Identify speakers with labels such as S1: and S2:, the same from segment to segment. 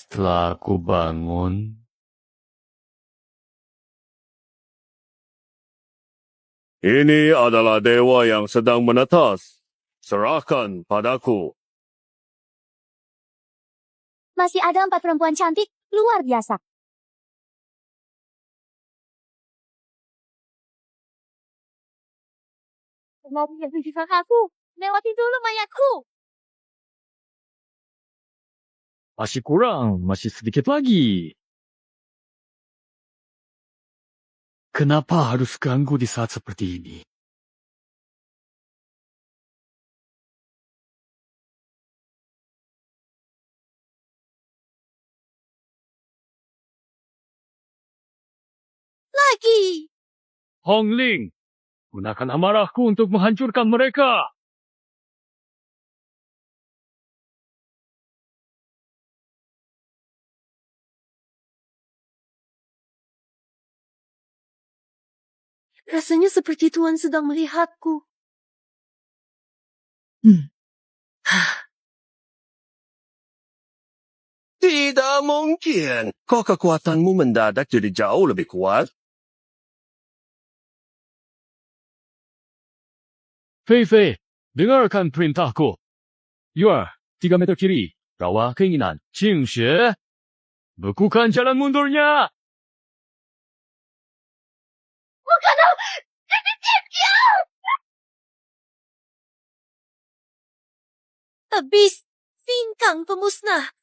S1: Setelah aku bangun,
S2: Ini adalah dewa yang sedang menetas. Serahkan padaku.
S3: Masih ada 4 perempuan cantik, luar biasa. Mau punya sisa aku, lewati dulu mayatku.
S1: masih kurang, masih sedikit lagi. Kenapa harus ganggu di saat seperti ini?
S3: Lagi.
S1: Hong Ling, gunakan amarahku untuk menghancurkan mereka.
S3: Rasanya seperti Tuan sedang melihatku.
S2: Tidak mungkin. Kok kekuatanmu mendadak jadi jauh lebih kuat?
S1: Fei Fei, dengarkan perintahku. Yuer, 3 meter kiri, rawa keinginan, Qing Xue. Bekukan jalan mundurnya.
S3: Habis, Finkang pemusnah.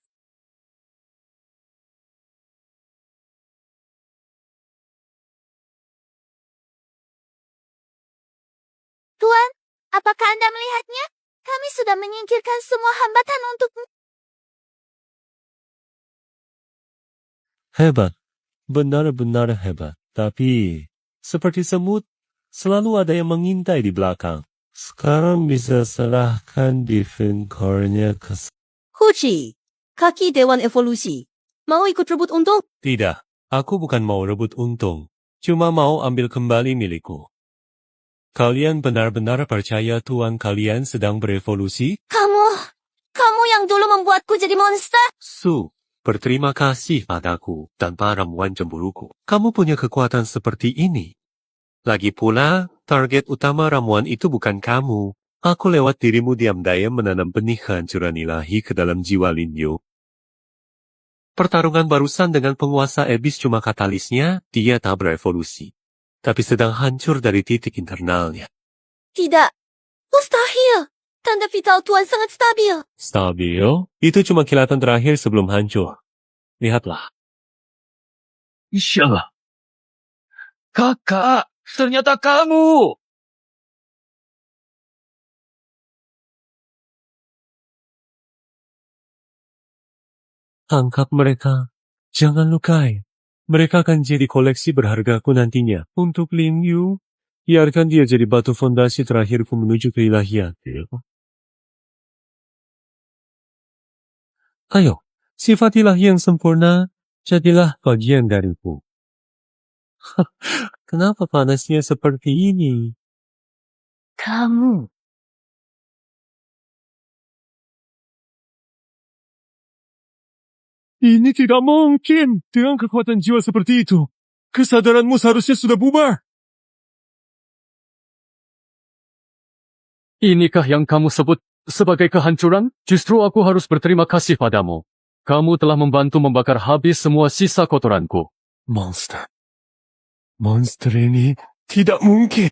S3: Tuan, apakah Anda melihatnya? Kami sudah menyingkirkan semua hambatan untukmu.
S4: Hebat, benar-benar hebat. Tapi, seperti semut, selalu ada yang mengintai di belakang. Sekarang bisa serahkan defenkornya ke...
S5: Huchi, kaki Dewan Evolusi. Mau ikut rebut untung?
S4: Tidak, aku bukan mau rebut untung. Cuma mau ambil kembali milikku. Kalian benar-benar percaya Tuan kalian sedang berevolusi?
S5: Kamu yang dulu membuatku jadi monster?
S4: Su, berterima kasih padaku tanpa ramuan cemburuku. Kamu punya kekuatan seperti ini. Lagi pula, target utama ramuan itu bukan kamu. Aku lewat dirimu diam-diam menanam benih kehancuran ilahi ke dalam jiwa Linyu. Pertarungan barusan dengan penguasa Abyss cuma katalisnya, dia tak berevolusi. Tapi sedang hancur dari titik internalnya.
S5: Tidak. Mustahil. Tanda vital Tuan sangat stabil.
S4: Stabil? Itu cuma kilatan terakhir sebelum hancur. Lihatlah.
S1: Insya. Kakak, ternyata kamu.
S4: Tangkap mereka. Jangan lukai. Mereka akan jadi koleksi berhargaku nantinya. Untuk Lin Yu, biarkan dia jadi batu fondasi terakhirku menuju keilahian. Ayo, sifat ilahi yang sempurna, jadilah bagian dariku. Kenapa panasnya seperti ini?
S5: Kamu.
S4: Ini tidak mungkin. Dengan kekuatan jiwa seperti itu, kesadaranmu seharusnya sudah bubar.
S1: Inikah yang kamu sebut sebagai kehancuran? Justru aku harus berterima kasih padamu. Kamu telah membantu membakar habis semua sisa kotoranku.
S4: Monster. Monster ini tidak mungkin.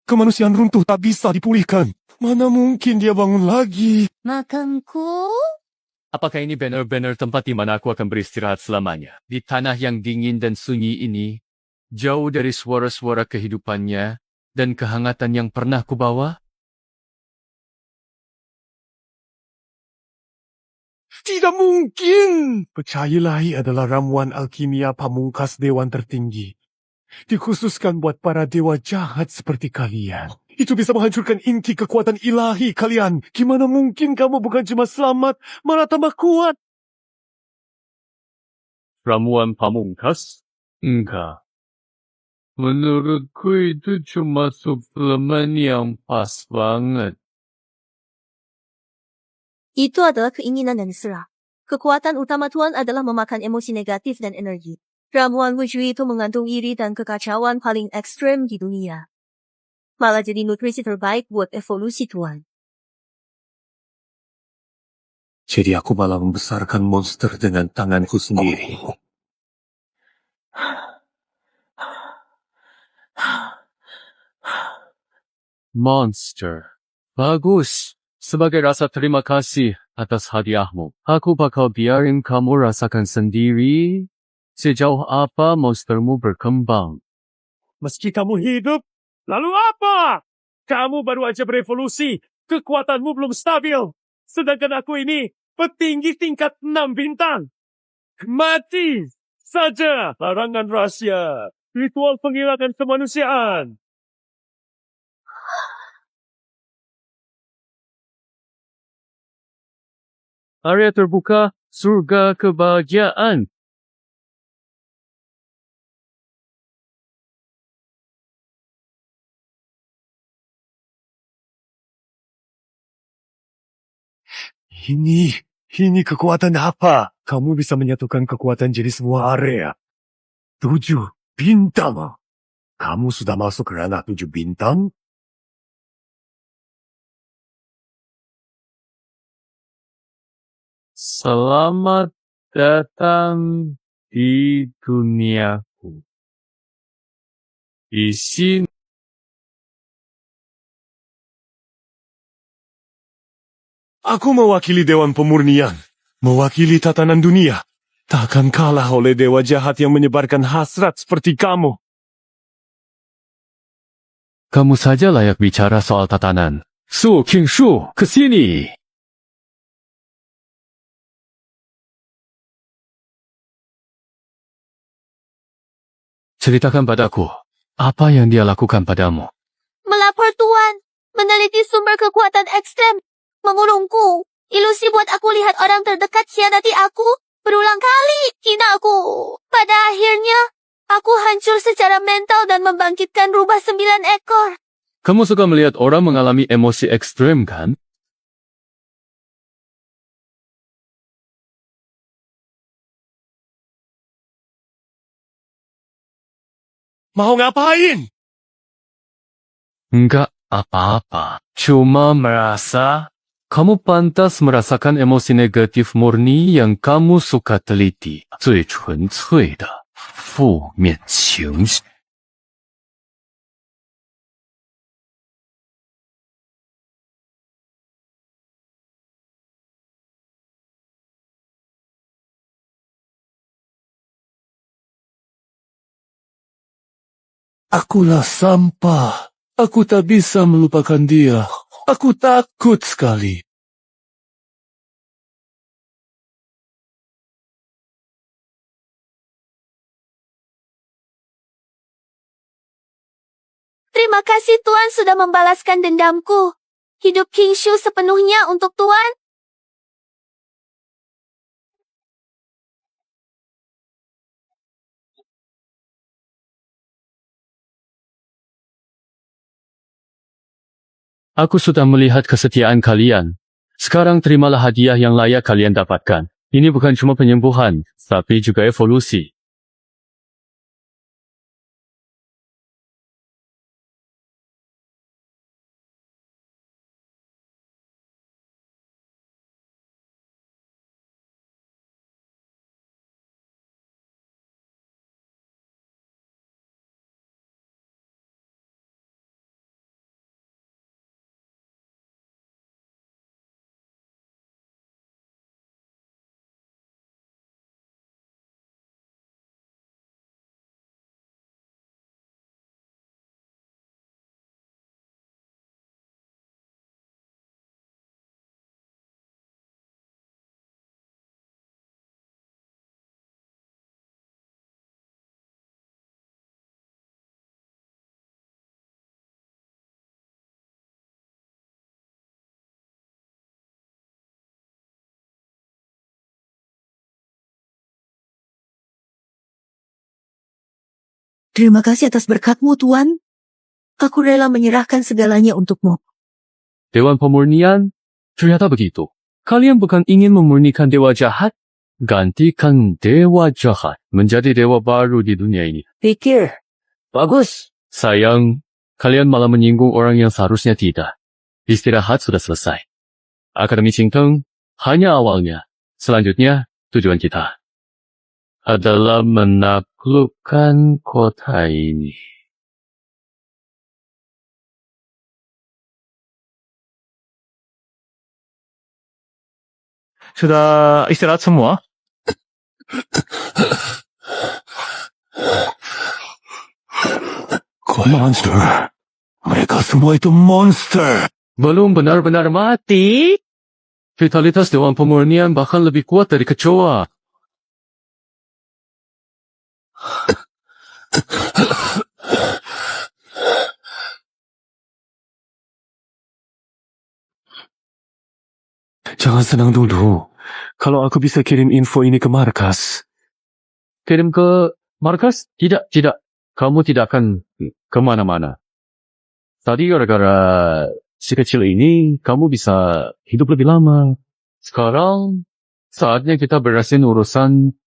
S4: Kemanusiaan runtuh tak bisa dipulihkan. Mana mungkin dia bangun lagi?
S3: Makanku?
S1: Apakah ini benar-benar tempat di mana aku akan beristirahat selamanya? Di tanah yang dingin dan sunyi ini, jauh dari suara-suara kehidupannya dan kehangatan yang pernah kubawa?
S4: Tidak mungkin! Pecahi ilahi adalah ramuan alkimia pamungkas dewan tertinggi. Dikhususkan buat para dewa jahat seperti kalian. Itu bisa menghancurkan inti kekuatan ilahi kalian. Gimana mungkin kamu bukan cuma selamat, malah tambah kuat?
S1: Ramuan pamungkas? Enggak. Menurutku itu cuma suplemen yang pas banget.
S5: Itu adalah keinginan dan serah. Kekuatan utama Tuan adalah memakan emosi negatif dan energi. Ramuan Wujui itu mengandung iri dan kekacauan paling ekstrem di dunia. Malah jadi nutrisi terbaik buat evolusi Tuan.
S4: Jadi aku malah membesarkan monster dengan tanganku sendiri.
S1: Monster. Bagus. Sebagai rasa terima kasih atas hadiahmu, aku bakal biarin kamu rasakan sendiri sejauh apa monstermu berkembang.
S4: Meski kamu hidup, lalu apa? Kamu baru aja berevolusi. Kekuatanmu belum stabil. Sedangkan aku ini petinggi tingkat 6 bintang. Mati saja larangan rahasia. Ritual penghilangan kemanusiaan.
S1: Area terbuka, surga kebahagiaan.
S4: Ini kekuatan apa? Kamu bisa menyatukan kekuatan jadi sebuah area. 7 bintang. Kamu sudah masuk ke ranah 7 bintang?
S1: Selamat datang di duniaku. Di sini
S4: Aku mewakili Dewan Pemurnian. Mewakili tatanan dunia. Takkan kalah oleh dewa jahat yang menyebarkan hasrat seperti kamu.
S1: kamu saja layak bicara soal tatanan. Su Qingshu, ke sini. Ceritakan padaku, apa yang dia lakukan padamu?
S3: Melapor Tuan. Meneliti sumber kekuatan ekstrem. Mengurungku. Ilusi buat aku lihat orang terdekat hianati aku. Berulang kali hina aku. Pada akhirnya, aku hancur secara mental dan membangkitkan rubah 9 ekor.
S1: Kamu suka melihat orang mengalami emosi ekstrem, kan?
S4: Mau ngapain?
S1: Enggak apa-apa. Cuma merasa kamu pantas merasakan emosi negatif murni yang kamu suka teliti. 最纯粹的负面情绪。
S2: Akulah sampah. Aku tak bisa melupakan dia. Aku takut sekali.
S3: Terima kasih Tuan sudah membalaskan dendamku. Hidup Qingshu sepenuhnya untuk Tuan.
S1: Aku sudah melihat kesetiaan kalian. Sekarang terimalah hadiah yang layak kalian dapatkan. Ini bukan cuma penyembuhan, tapi juga evolusi.
S5: Terima kasih atas berkatmu, Tuan. Aku rela menyerahkan segalanya untukmu.
S1: Dewan Pemurnian, ternyata begitu. Kalian bukan ingin memurnikan dewa jahat? Gantikan dewa jahat menjadi dewa baru di dunia ini.
S2: Pikir. Bagus.
S1: Sayang, kalian malah menyinggung orang yang seharusnya tidak. Istirahat sudah selesai. Akademi Qingteng hanya awalnya. Selanjutnya, tujuan kita adalah menaklukkan kota ini.
S4: Sudah istirahat semua? Monster. Mereka semua itu monster.
S1: Belum benar-benar mati? Vitalitas Dewan Pemurnian bahkan lebih kuat dari kecoa.
S4: Jangan senang dulu. Kalau aku bisa kirim info ini ke markas.
S1: Kirim ke markas? Tidak. Kamu tidak akan kemana-mana. Tadi gara-gara si kecil ini, kamu bisa hidup lebih lama. Sekarang, saatnya kita beresin urusan.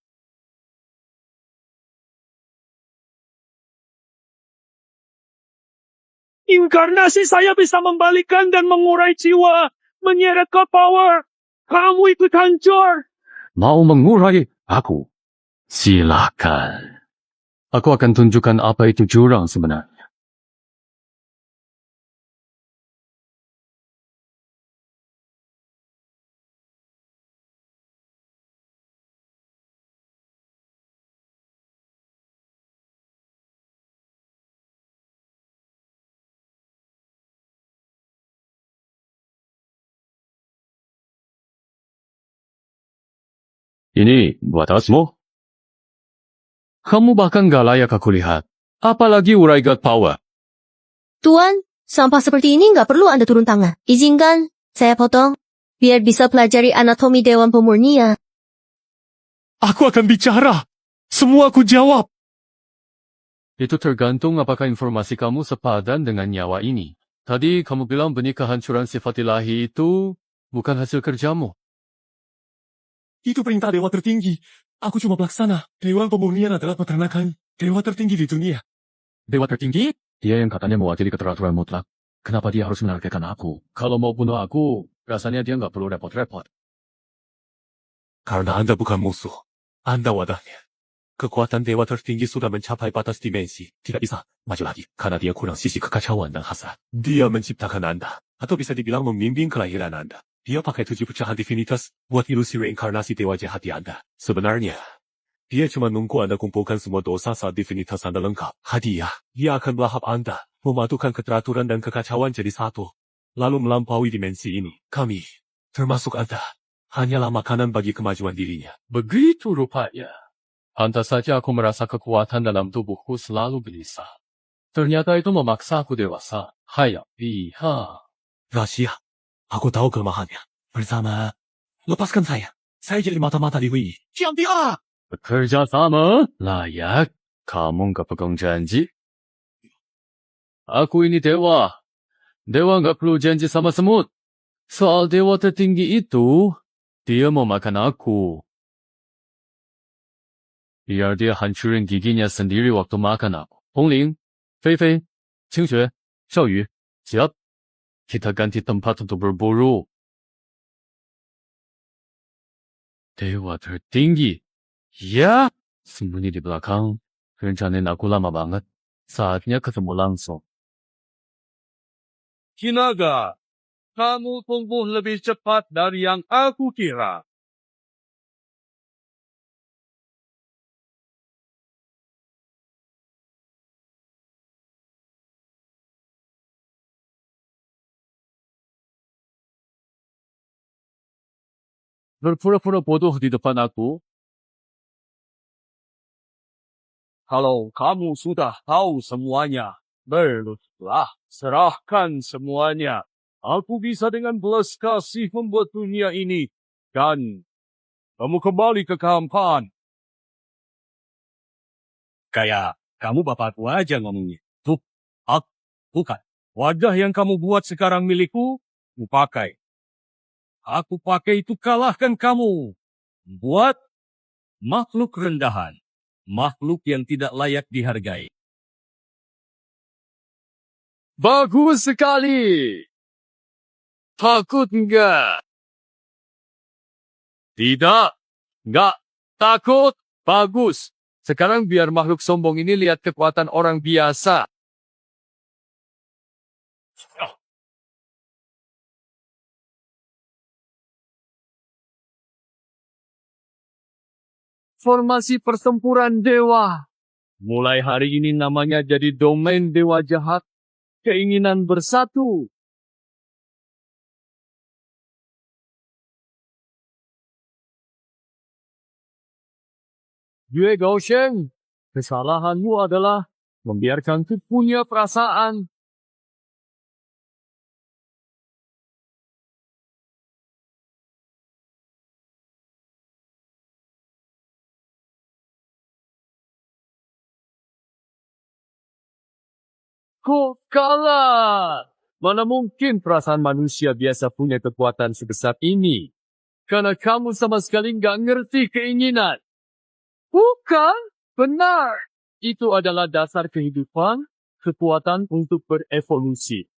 S2: Inkarnasi saya bisa membalikan dan mengurai jiwa. Menyeret ke power. Kamu ikut hancur.
S1: Mau mengurai aku? Silakan. Aku akan tunjukkan apa itu jurang sebenarnya. Ini buat Asmo. Kamu bahkan gak layak aku lihat. Apalagi urai God Power.
S5: Tuan, sampah seperti ini nggak perlu Anda turun tangan. Izinkan, saya potong. Biar bisa pelajari anatomi Dewan Pemurnian.
S4: Aku akan bicara. Semua aku jawab.
S1: Itu tergantung apakah informasi kamu sepadan dengan nyawa ini. Tadi kamu bilang benih kehancuran sifat ilahi itu bukan hasil kerjamu.
S4: Itu perintah dewa tertinggi. Aku cuma pelaksana. Dewan Pemurnian adalah peternakan dewa tertinggi di dunia.
S1: Dewa tertinggi? Dia yang katanya mewakili keteraturan mutlak. Kenapa dia harus menargetkan aku? Kalau mau bunuh aku, rasanya dia nggak perlu repot-repot.
S4: Karena Anda bukan musuh. Anda wadahnya. Kekuatan dewa tertinggi sudah mencapai batas dimensi. Tidak bisa maju lagi. Karena dia kurang sisi kekacauan dan hasrat. Dia menciptakan Anda. Atau bisa dibilang membimbing kelahiran Anda. Dia pakai 7 pecahan divinitas buat ilusi reinkarnasi dewa jahat di Anda. Sebenarnya, dia cuma nunggu Anda kumpulkan semua dosa saat divinitas Anda lengkap. Hadiah, dia akan melahap Anda, memadukan keteraturan dan kekacauan jadi satu, lalu melampaui dimensi ini. Kami, termasuk Anda, hanyalah makanan bagi kemajuan dirinya.
S1: Begitu rupanya. Pantas saja aku merasa kekuatan dalam tubuhku selalu gelisah. Ternyata itu memaksa aku dewasa. Hayabiha.
S4: Rahasia, aku tahu kelemahannya. Bersama, lepaskan saya. Saya jadi mata-mata di Wii. Diam dia!
S1: Bekerja sama? Layak. Kamu nggak pegang janji? Aku ini dewa. Dewa nggak perlu janji sama semut. Soal dewa tertinggi itu, dia mau makan aku. Biar dia hancurin giginya sendiri waktu makan aku. Hongling, Feifei, Qingxue, Xiaoyu, siap. Kita ganti tempat untuk berburu. Dewa tertinggi. Ya, sembunyi di belakang. Rencanain aku lama banget. Saatnya ketemu langsung.
S2: Kinaga, kamu tumbuh lebih cepat dari yang aku kira.
S1: Berpura-pura bodoh di depan aku.
S2: Kalau kamu sudah tahu semuanya, berlututlah, serahkan semuanya. Aku bisa dengan belas kasih membuat dunia ini, dan kamu kembali ke kehampaan. Kayak kamu bapak tua aja ngomongnya. Tuh, bukan. Wajah yang kamu buat sekarang milikku, ku pakai. aku pakai itu kalahkan kamu. Buat makhluk rendahan. Makhluk yang tidak layak dihargai.
S1: Bagus sekali! Takut enggak? Tidak, enggak takut. Bagus. Sekarang biar makhluk sombong ini lihat kekuatan orang biasa. Formasi pertempuran dewa. Mulai hari ini namanya jadi domain dewa jahat. Keinginan bersatu. Yue Gaosheng, kesalahanmu adalah membiarkanku punya perasaan. Kok kalah? Mana mungkin perasaan manusia biasa punya kekuatan sebesar ini? Karena kamu sama sekali nggak ngerti keinginan. Bukan, benar. Itu adalah dasar kehidupan, kekuatan untuk berevolusi.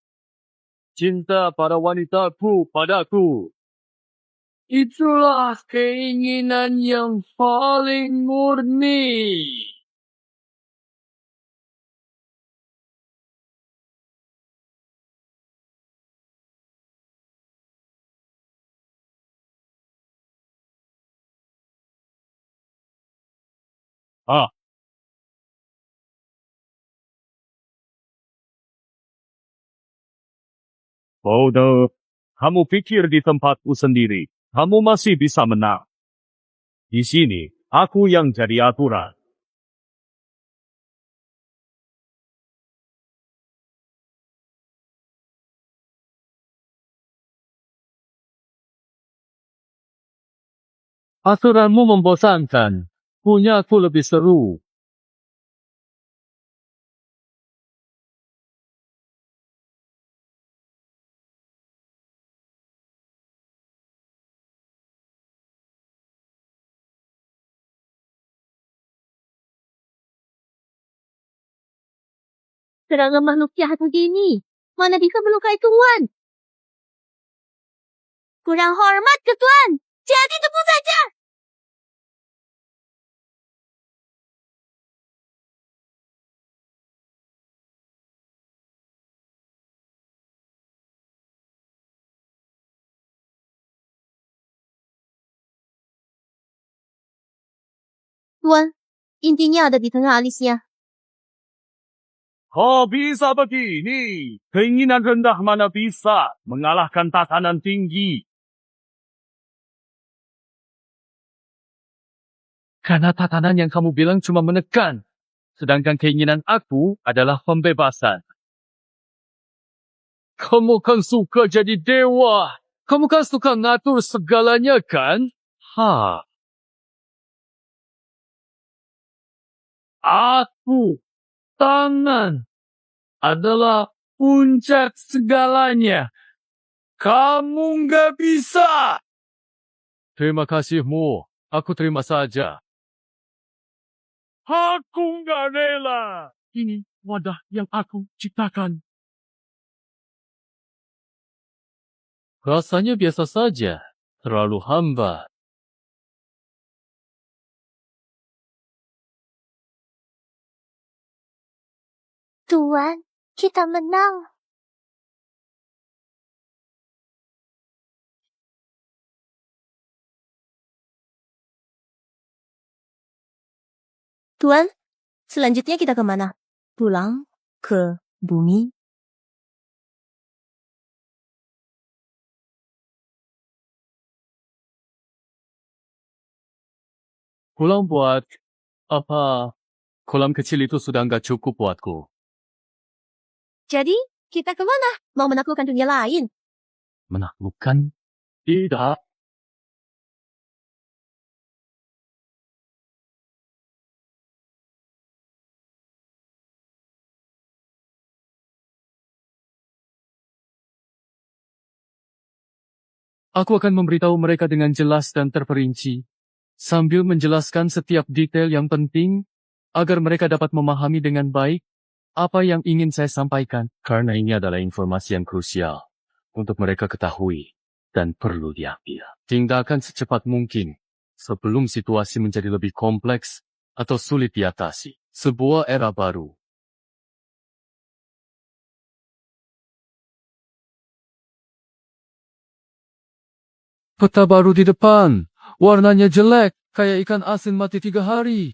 S1: Cinta para wanitaku padaku. Itulah keinginan yang paling murni. Ah, bodoh. Kamu pikir di tempatku sendiri, kamu masih bisa menang. Di sini, aku yang jadi aturan. Aturanmu membosankan. Punya aku lebih seru.
S3: Serangan makhluk jahat begini. Mana bisa melukai Tuan? Kurang hormat ke Tuan. Jadi tepuk saja. Tuan, intinya ada di tengah alisnya.
S2: Kok bisa begini? Keinginan rendah mana bisa mengalahkan tatanan tinggi? Karena tatanan yang kamu bilang cuma menekan. Sedangkan keinginan aku adalah pembebasan. Kamu kan suka jadi dewa. Kamu kan suka ngatur segalanya kan? Ha. Aku, tangan, adalah puncak segalanya. Kamu nggak bisa. Terima kasihmu. Aku terima saja. Aku nggak rela. Ini wadah yang aku ciptakan. Rasanya biasa saja. Terlalu hambar.
S3: Tuan, kita menang.
S5: Tuan, selanjutnya kita kemana? Pulang ke bumi?
S1: Pulang buat apa? Kolam kecil itu sudah nggak cukup buatku.
S5: Jadi, kita kemana? Mau menaklukkan dunia lain?
S1: Menaklukkan? Tidak.
S2: Aku akan memberitahu mereka dengan jelas dan terperinci, sambil menjelaskan setiap detail yang penting, agar mereka dapat memahami dengan baik apa yang ingin saya sampaikan. Karena ini adalah informasi yang krusial untuk mereka ketahui dan perlu diambil. Tindakan secepat mungkin sebelum situasi menjadi lebih kompleks atau sulit diatasi. Sebuah era baru. Peta baru di depan. Warnanya jelek, kayak ikan asin mati 3 hari.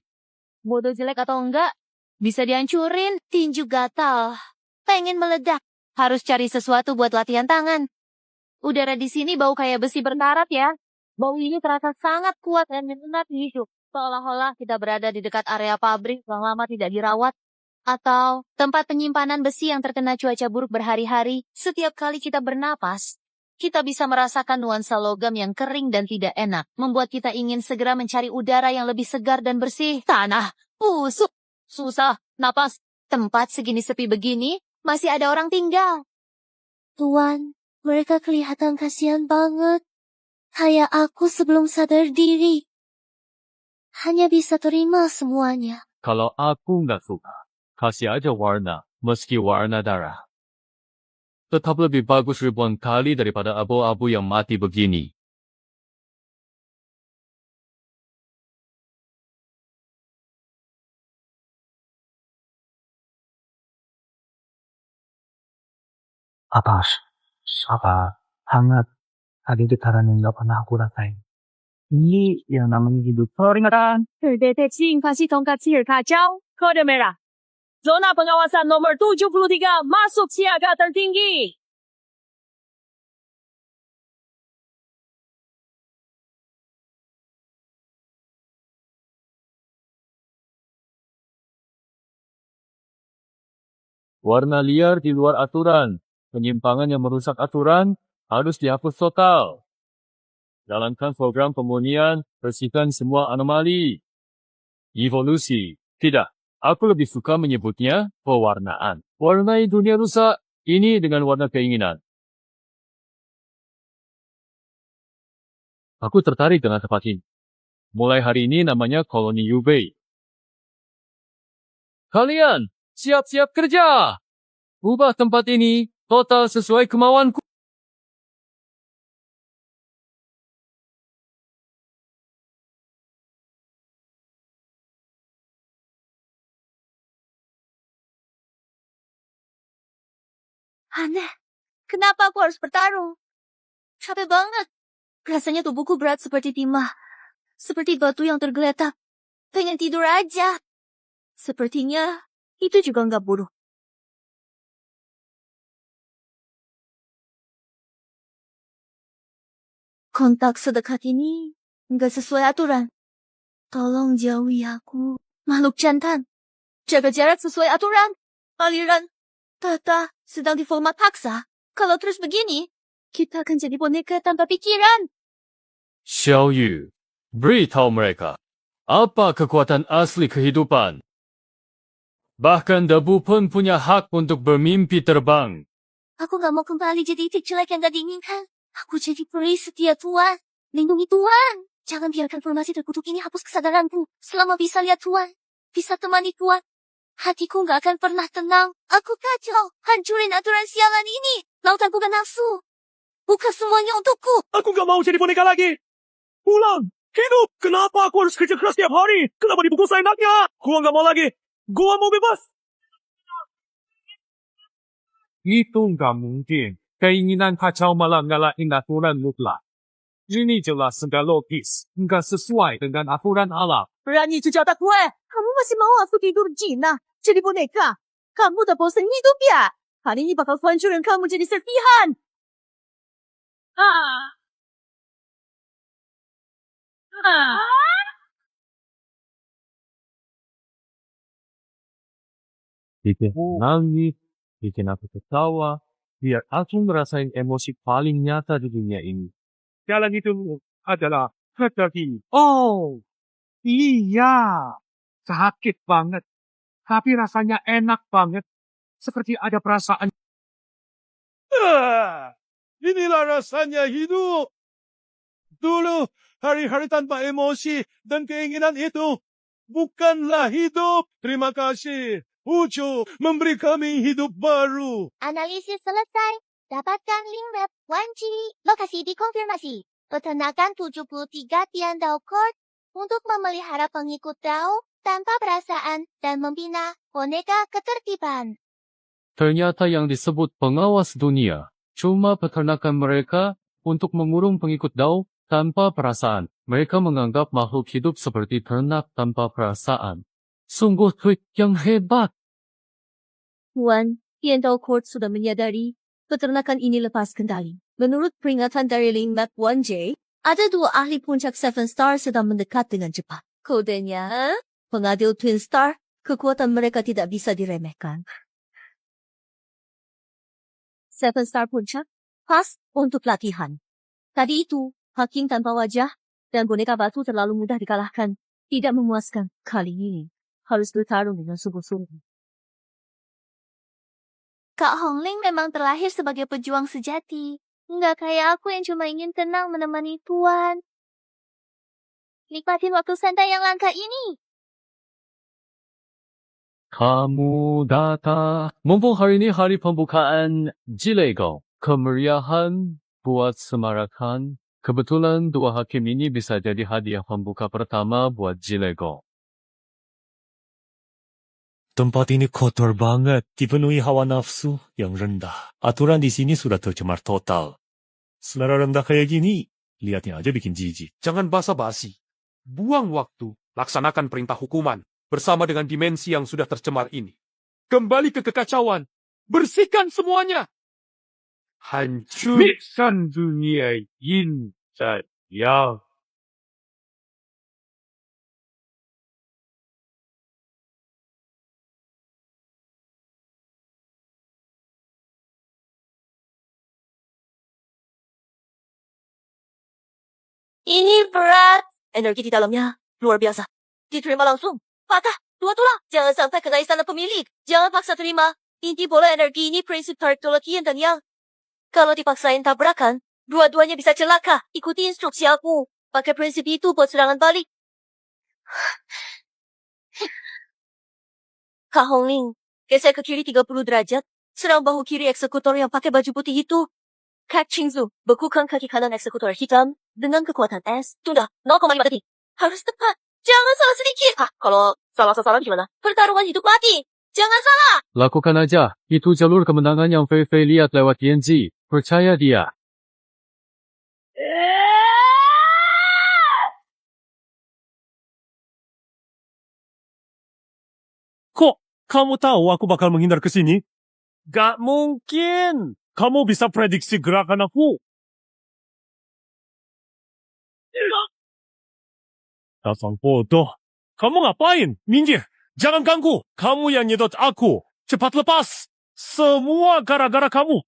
S3: Bodoh jelek atau enggak, bisa dihancurin. Tinju gatal. Pengen meledak. Harus cari sesuatu buat latihan tangan. Udara di sini bau kayak besi berkarat ya. Bau ini terasa sangat kuat dan menyengat di hidung. Seolah-olah kita berada di dekat area pabrik yang lama tidak dirawat. Atau tempat penyimpanan besi yang terkena cuaca buruk berhari-hari. Setiap kali kita bernapas, kita bisa merasakan nuansa logam yang kering dan tidak enak. Membuat kita ingin segera mencari udara yang lebih segar dan bersih. Tanah, busuk, susah, napas. Tempat segini sepi begini, masih ada orang tinggal. Tuan, mereka kelihatan kasihan banget. Kayak aku sebelum sadar diri. Hanya bisa terima semuanya.
S2: Kalau aku nggak suka, kasih aja warna, meski warna darah. Tetap lebih bagus ribuan kali daripada abu-abu yang mati begini.
S6: Atas, sabar, hangat, ada getaran yang gak pernah aku rasain. Ini yang namanya hidup. Peringatan,
S7: Terdeteksi invasi tongkat sihir kacau, kode merah. Zona pengawasan nomor 73 masuk siaga tertinggi.
S2: Warna liar di luar aturan. Penyimpangan yang merusak aturan harus dihapus total. Jalankan program pemurnian, bersihkan semua anomali. Evolusi. Tidak, aku lebih suka menyebutnya pewarnaan. Warnai dunia rusak ini dengan warna keinginan. Aku tertarik dengan tempat ini. Mulai hari ini namanya koloni UV. Kalian, siap-siap kerja! Ubah tempat ini total sesuai kemauanku.
S3: Aneh, kenapa aku harus bertarung? Capek banget. Rasanya tubuhku berat seperti timah. Seperti batu yang tergeletak. Pengen tidur aja. Sepertinya itu juga nggak buruk. Kontak sedekat ini nggak sesuai aturan. Tolong jauhi aku. Makhluk jantan. Jaga jarak sesuai aturan. Aliran Tata sedang diformat paksa. Kalau terus begini, kita akan jadi boneka tanpa pikiran.
S2: Xiao Yu, beritahu mereka, apa kekuatan asli kehidupan? Bahkan debu pun punya hak untuk bermimpi terbang.
S3: Aku gak mau kembali jadi itik jelek yang gak diinginkan. Aku jadi peri setia Tuan. Lindungi Tuan. Jangan biarkan formasi terkutuk ini hapus kesadaranku. Selama bisa lihat Tuan, bisa temani Tuan, hatiku gak akan pernah tenang. Aku kacau. Hancurin aturan sialan ini. Lautanku gak nafsu. Buka semuanya untukku.
S4: Aku gak mau jadi boneka lagi. Pulang. Hidup. Kenapa aku harus kerja keras tiap hari? Kenapa dipukul seenaknya? Gua gak mau lagi. Gua mau bebas.
S2: Itu nggak mungkin. Keinginan kacau malah ngalahin aturan mutlak. Ini jelas nggak logis, nggak sesuai dengan aturan alam.
S7: Berani cucak gue. Kamu masih mau aku tidur Gina? Jadi boneka. Kamu udah bosan hidup ya? Hari ini bakal hancurin kamu jadi serpihan.
S2: Bikin nangis, bikin aku ketawa, biar aku ngerasain emosi paling nyata di dunia ini.
S4: Jalan itu adalah rezeki. Oh, iya. Sakit banget. Tapi rasanya enak banget. Seperti ada perasaan. Inilah rasanya hidup. dulu. Hari-hari tanpa emosi dan keinginan itu bukanlah hidup. Terima kasih. Ucu memberi kami hidup baru.
S3: Analisis selesai. Dapatkan link web 1G. Lokasi dikonfirmasi. Peternakan 73 Tiandao Court untuk memelihara pengikut Dao tanpa perasaan dan membina boneka ketertiban.
S1: Ternyata yang disebut pengawas dunia cuma peternakan mereka untuk mengurung pengikut Dao tanpa perasaan. Mereka menganggap makhluk hidup seperti ternak tanpa perasaan. Sungguh tweet yang hebat.
S5: Tuan, Tiandao Court sudah menyadari peternakan ini lepas kendali. Menurut peringatan dari Link Map 1J, ada 2 ahli puncak 7 Star sedang mendekat dengan cepat. Kodenya, pengadil Twin Star, kekuatan mereka tidak bisa diremehkan. 7 Star puncak, pas untuk latihan. Tadi itu, Hakim tanpa wajah dan boneka batu terlalu mudah dikalahkan. Tidak memuaskan. Kali ini, harus bertarung dengan sungguh-sungguh.
S3: Kak Hongling memang terlahir sebagai pejuang sejati. Nggak kayak aku yang cuma ingin tenang menemani Tuan. Nikmatin waktu santai yang langka ini.
S1: Kamu datang. Mumpung hari ini hari pembukaan Jilego. Kemeriahan buat semarakan. Kebetulan 2 hakim ini bisa jadi hadiah pembuka pertama buat Jilego.
S4: Tempat ini kotor banget, dipenuhi hawa nafsu yang rendah. Aturan di sini sudah tercemar total. Selera rendah kayak gini, lihatnya aja bikin jijik.
S8: Jangan basa-basi. Buang waktu. Laksanakan perintah hukuman bersama dengan dimensi yang sudah tercemar ini. Kembali ke kekacauan. Bersihkan semuanya. Hancurkan dunia yin dan yang.
S5: Ini berat. Energi di dalamnya luar biasa. Diterima langsung. Patah. 2 tulang. Jangan sampai kena istana pemilik. Jangan paksa terima. Inti bola energi ini prinsip tarik tolak yin dan yang. Kalau dipaksain tabrakan, dua-duanya bisa celaka. Ikuti instruksi aku. Pakai prinsip itu buat serangan balik. Kak Hongling, geser ke kiri 30 derajat. Serang bahu kiri eksekutor yang pakai baju putih itu. Kak Qingzu, bekukan kaki kanan eksekutor hitam dengan kekuatan es. Tunda, 0,5 detik. Harus tepat. Jangan salah sedikit. Kalau salah sasaran gimana? Pertarungan hidup mati. Jangan salah.
S1: Lakukan aja. Itu jalur kemenangan yang Fei Fei lihat lewat Yanji. Percaya dia.
S4: Kok kamu tahu aku bakal menghindar ke sini? Gak mungkin. Kamu bisa prediksi gerakan aku. Dasar bodoh. Kamu ngapain? Minggir. Jangan ganggu. Kamu yang nyedot aku. Cepat lepas. Semua gara-gara kamu.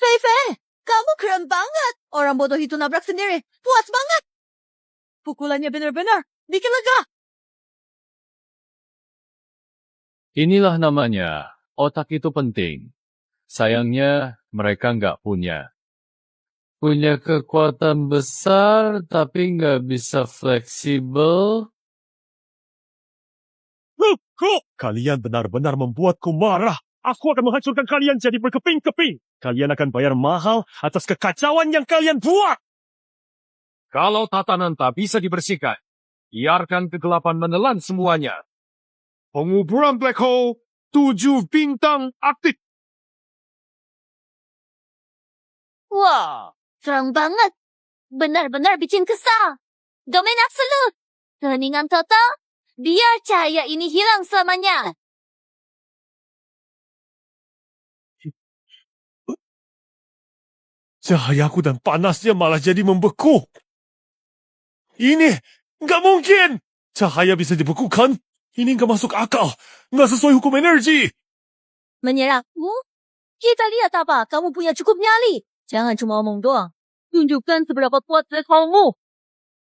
S7: Fei Fei, kamu keren banget. Orang bodoh itu nabrak sendiri. Puas banget. Pukulannya benar-benar bikin lega.
S1: Inilah namanya. Otak itu penting. Sayangnya, mereka nggak punya. Punya kekuatan besar, tapi nggak bisa fleksibel.
S4: Kok kalian benar-benar membuatku marah. Aku akan menghancurkan kalian jadi berkeping-keping. Kalian akan bayar mahal atas kekacauan yang kalian buat.
S8: Kalau tatanan tak bisa dibersihkan, biarkan kegelapan menelan semuanya. Penguburan Black Hole 7 bintang aktif.
S3: Wah, serang banget. Benar-benar bikin kesal. Domain absolut. Keheningan total. Biar cahaya ini hilang selamanya.
S4: Cahayaku dan panasnya malah jadi membeku. Ini nggak mungkin. Cahaya bisa dibekukan. Ini nggak masuk akal. Nggak sesuai hukum energi.
S5: Menyerahmu? Kita lihat apa kamu punya cukup nyali. Jangan cuma omong doang.
S7: Tunjukkan seberapa kuat black hole-mu.